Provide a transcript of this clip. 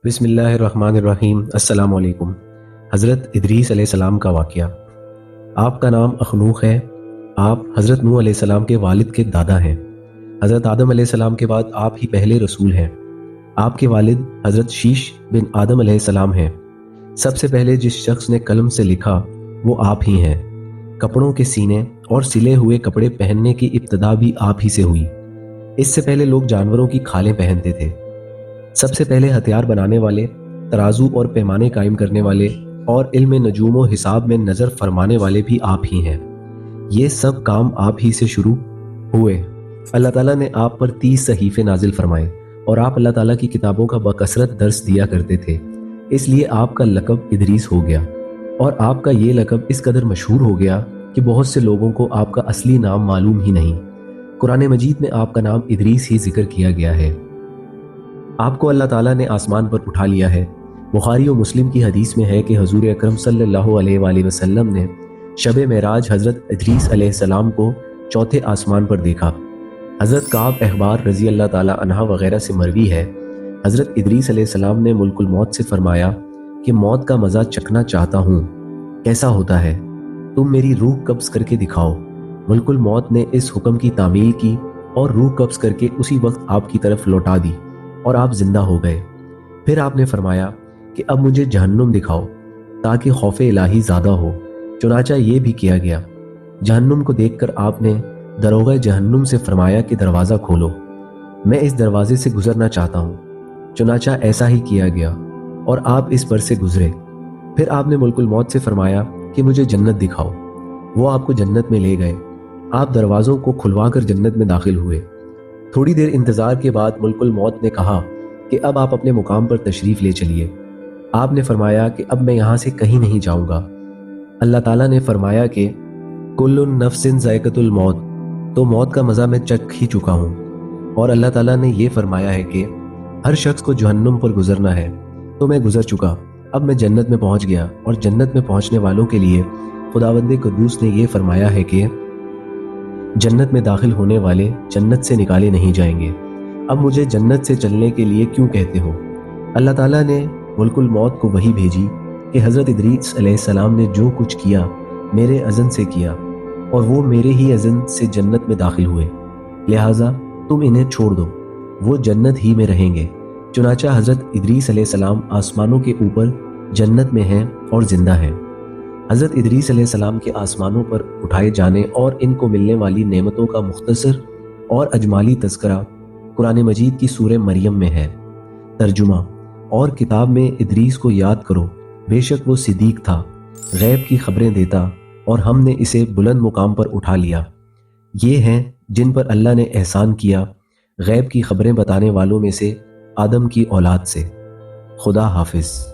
بسم اللہ الرحمن الرحیم۔ السلام علیکم۔ حضرت ادریس علیہ السلام کا واقعہ۔ آپ کا نام اخنوخ ہے۔ آپ حضرت نوح علیہ السلام کے والد کے دادا ہیں۔ حضرت آدم علیہ السلام کے بعد آپ ہی پہلے رسول ہیں۔ آپ کے والد حضرت شیش بن آدم علیہ السلام ہیں۔ سب سے پہلے جس شخص نے قلم سے لکھا وہ آپ ہی ہیں۔ کپڑوں کے سینے اور سلے ہوئے کپڑے پہننے کی ابتدا بھی آپ ہی سے ہوئی۔ اس سے پہلے لوگ جانوروں کی کھالیں پہنتے تھے۔ سب سے پہلے ہتھیار بنانے والے، ترازو اور پیمانے قائم کرنے والے اور علم نجوم و حساب میں نظر فرمانے والے بھی آپ ہی ہیں۔ یہ سب کام آپ ہی سے شروع ہوئے۔ اللہ تعالیٰ نے آپ پر 30 صحیفے نازل فرمائے اور آپ اللہ تعالیٰ کی کتابوں کا بکثرت درس دیا کرتے تھے۔ اس لیے آپ کا لقب ادریس ہو گیا، اور آپ کا یہ لقب اس قدر مشہور ہو گیا کہ بہت سے لوگوں کو آپ کا اصلی نام معلوم ہی نہیں۔ قرآن مجید میں آپ کا نام ادریس ہی ذکر کیا گیا ہے۔ آپ کو اللہ تعالیٰ نے آسمان پر اٹھا لیا ہے۔ بخاری و مسلم کی حدیث میں ہے کہ حضور اکرم صلی اللہ علیہ وآلہ وسلم نے شب معراج حضرت ادریس علیہ السلام کو چوتھے آسمان پر دیکھا۔ حضرت کعب احبار رضی اللہ تعالیٰ عنہ وغیرہ سے مروی ہے، حضرت ادریس علیہ السلام نے ملک الموت سے فرمایا کہ موت کا مزہ چکھنا چاہتا ہوں، کیسا ہوتا ہے؟ تم میری روح قبض کر کے دکھاؤ۔ ملک الموت نے اس حکم کی تعمیل کی اور روح قبض کر کے اسی وقت آپ کی طرف لوٹا دی اور آپ زندہ ہو گئے۔ پھر آپ نے فرمایا کہ اب مجھے جہنم دکھاؤ تاکہ خوف الہی زیادہ ہو۔ چنانچہ یہ بھی کیا گیا۔ جہنم کو دیکھ کر آپ نے دروغہ جہنم سے فرمایا کہ دروازہ کھولو، میں اس دروازے سے گزرنا چاہتا ہوں۔ چنانچہ ایسا ہی کیا گیا اور آپ اس پر سے گزرے۔ پھر آپ نے ملک الموت سے فرمایا کہ مجھے جنت دکھاؤ، وہ آپ کو جنت میں لے گئے۔ آپ دروازوں کو کھلوا کر جنت میں داخل ہوئے۔ تھوڑی دیر انتظار کے بعد ملک الموت نے کہا کہ اب آپ اپنے مقام پر تشریف لے چلیے۔ آپ نے فرمایا کہ اب میں یہاں سے کہیں نہیں جاؤں گا۔ اللہ تعالیٰ نے فرمایا کہ کل نفس ذائقۃ الموت، تو موت کا مزہ میں چکھ ہی چکا ہوں۔ اور اللہ تعالیٰ نے یہ فرمایا ہے کہ ہر شخص کو جہنم پر گزرنا ہے، تو میں گزر چکا، اب میں جنت میں پہنچ گیا۔ اور جنت میں پہنچنے والوں کے لیے خداوند قدوس نے یہ فرمایا ہے کہ جنت میں داخل ہونے والے جنت سے نکالے نہیں جائیں گے۔ اب مجھے جنت سے چلنے کے لیے کیوں کہتے ہو؟ اللہ تعالیٰ نے ملک الموت کو وحی بھیجی کہ حضرت ادریس علیہ السلام نے جو کچھ کیا میرے اذن سے کیا، اور وہ میرے ہی اذن سے جنت میں داخل ہوئے، لہٰذا تم انہیں چھوڑ دو، وہ جنت ہی میں رہیں گے۔ چنانچہ حضرت ادریس علیہ السلام آسمانوں کے اوپر جنت میں ہیں اور زندہ ہیں۔ حضرت ادریس علیہ السلام کے آسمانوں پر اٹھائے جانے اور ان کو ملنے والی نعمتوں کا مختصر اور اجمالی تذکرہ قرآن مجید کی سورہ مریم میں ہے۔ ترجمہ: اور کتاب میں ادریس کو یاد کرو، بے شک وہ صدیق تھا، غیب کی خبریں دیتا، اور ہم نے اسے بلند مقام پر اٹھا لیا۔ یہ ہیں جن پر اللہ نے احسان کیا، غیب کی خبریں بتانے والوں میں سے آدم کی اولاد سے۔ خدا حافظ۔